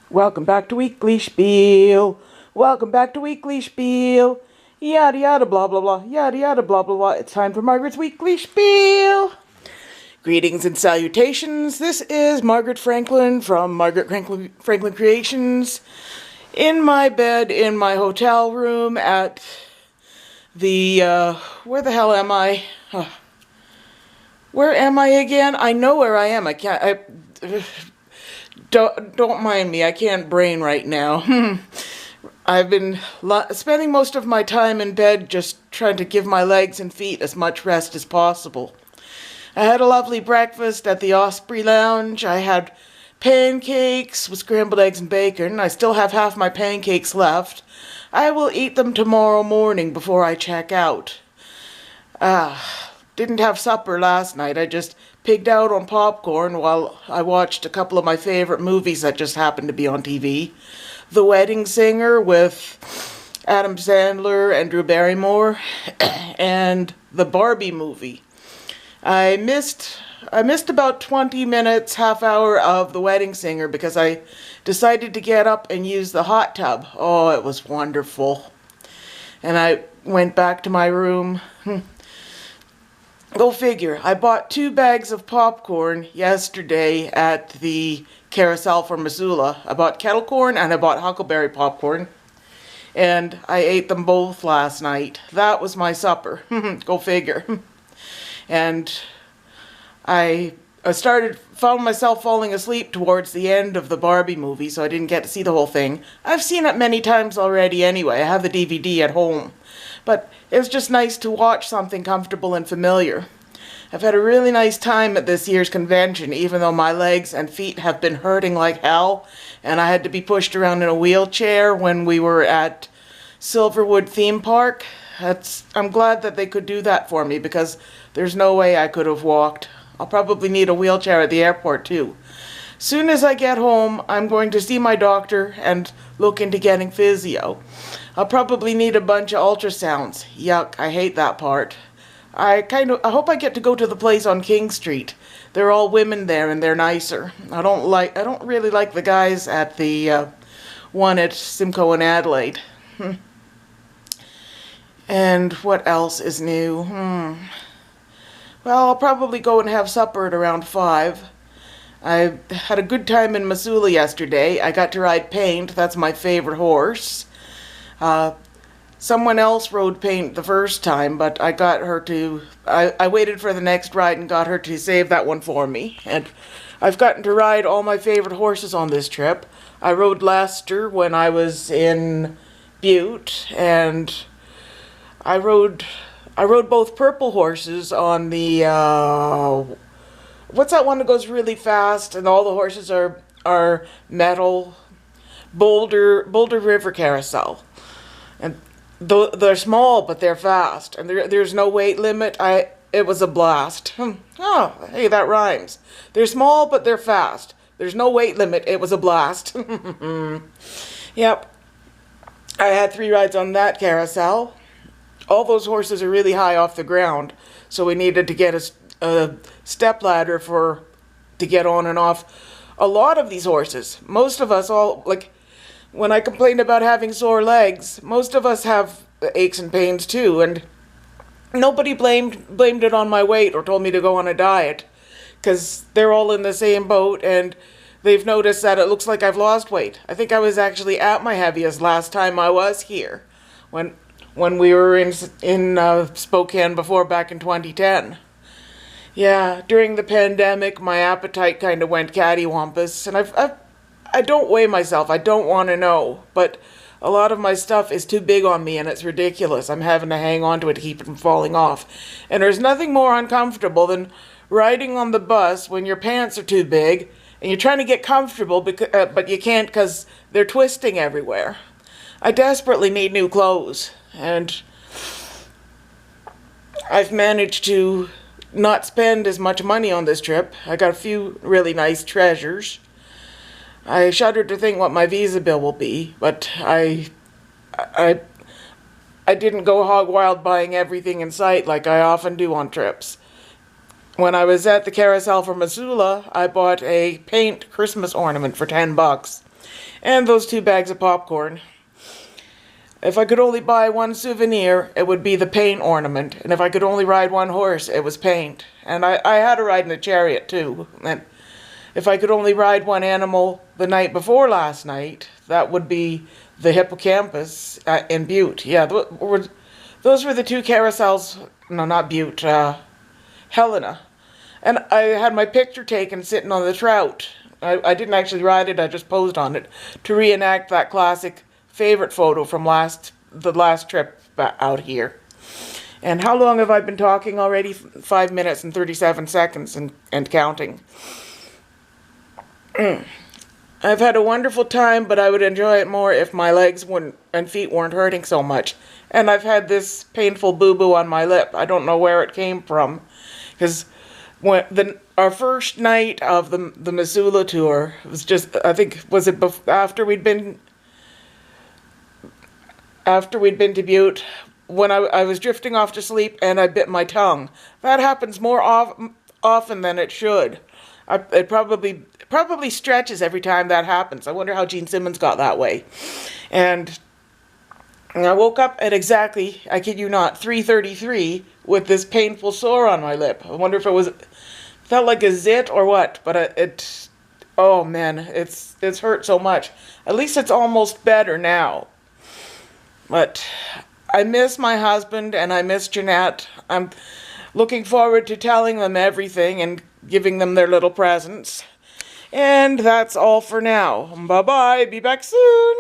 Welcome back to Weekly Spiel. Welcome back to Weekly Spiel. Yada yada blah blah blah. Yada yada blah blah blah. It's time for Margaret's Weekly Spiel. Greetings and salutations. This is Margaret Franklin from Margaret Franklin Creations. In my bed in my hotel room at the where the hell am I? Where am I again? I know where I am. I can't. Don't mind me. I can't brain right now. I've been spending most of my time in bed just trying to give my legs and feet as much rest as possible. I had a lovely breakfast at the Osprey Lounge. I had pancakes with scrambled eggs and bacon. I still have half my pancakes left. I will eat them tomorrow morning before I check out. Didn't have supper last night. I just pigged out on popcorn while I watched a couple of my favorite movies that just happened to be on TV. The Wedding Singer with Adam Sandler and Drew Barrymore, and the Barbie movie. I missed about 20 minutes, half hour of The Wedding Singer because I decided to get up and use the hot tub. Oh, it was wonderful. And I went back to my room. Go figure. I bought 2 bags of popcorn yesterday at the carousel for Missoula. I bought kettle corn and I bought huckleberry popcorn. And I ate them both last night. That was my supper. Go figure. And I found myself falling asleep towards the end of the Barbie movie, so I didn't get to see the whole thing. I've seen it many times already anyway. I have the DVD at home. But it was just nice to watch something comfortable and familiar. I've had a really nice time at this year's convention, even though my legs and feet have been hurting like hell, and I had to be pushed around in a wheelchair when we were at Silverwood Theme Park. I'm glad that they could do that for me, because there's no way I could have walked. I'll probably need a wheelchair at the airport too. Soon as I get home, I'm going to see my doctor and look into getting physio. I'll probably need a bunch of ultrasounds. Yuck, I hate that part. I hope I get to go to the place on King Street. They're all women there and they're nicer. I don't really like the guys at the one at Simcoe in Adelaide. And what else is new? Well, I'll probably go and have supper at around 5. I had a good time in Missoula yesterday. I got to ride Paint. That's my favorite horse. Someone else rode Paint the first time, but I got her to... I waited for the next ride and got her to save that one for me. And I've gotten to ride all my favorite horses on this trip. I rode Lester when I was in Butte, and I rode both purple horses on the... what's that one that goes really fast and all the horses are metal? Boulder River Carousel. And they're small, but they're fast. And there's no weight limit. It was a blast. Oh, hey, that rhymes. They're small, but they're fast. There's no weight limit. It was a blast. Yep. I had 3 rides on that carousel. All those horses are really high off the ground, so we needed to get a step ladder to get on and off a lot of these horses. Most of us when I complained about having sore legs, most of us have aches and pains too, and nobody blamed it on my weight or told me to go on a diet, because they're all in the same boat, and they've noticed that it looks like I've lost weight. I think I was actually at my heaviest last time I was here, when we were in Spokane before, back in 2010. Yeah, during the pandemic, my appetite kind of went cattywampus, and I don't weigh myself. I don't want to know, but a lot of my stuff is too big on me, and it's ridiculous. I'm having to hang on to it to keep it from falling off. And there's nothing more uncomfortable than riding on the bus when your pants are too big, and you're trying to get comfortable, but you can't because they're twisting everywhere. I desperately need new clothes, and I've managed to not spend as much money on this trip. I got a few really nice treasures. I shudder to think what my visa bill will be, but I didn't go hog wild buying everything in sight like I often do on trips. When I was at the carousel for Missoula, I bought a Paint Christmas ornament for $10. And those 2 bags of popcorn. If I could only buy one souvenir, it would be the paint ornament. And if I could only ride one horse, it was paint. And I had a ride in a chariot too. And if I could only ride one animal the night before last night, that would be the hippocampus in Butte. Yeah, those were the 2 carousels. No, not Butte. Helena. And I had my picture taken sitting on the trout. I didn't actually ride it, I just posed on it to reenact that classic favorite photo from the last trip out here. And how long have I been talking already? 5 minutes and 37 seconds and counting. I've had a wonderful time, but I would enjoy it more if my legs and feet weren't hurting so much. And I've had this painful boo-boo on my lip. I don't know where it came from. Because our first night of the Missoula tour was just, I think, was it after we'd been to Butte, when I was drifting off to sleep and I bit my tongue. That happens more often than it should. It probably stretches every time that happens. I wonder how Gene Simmons got that way. And I woke up at exactly, I kid you not, 3:33 with this painful sore on my lip. I wonder if felt like a zit or what, but oh man, it's hurt so much. At least it's almost better now. But I miss my husband and I miss Jeanette. I'm looking forward to telling them everything and giving them their little presents. And that's all for now. Bye-bye. Be back soon.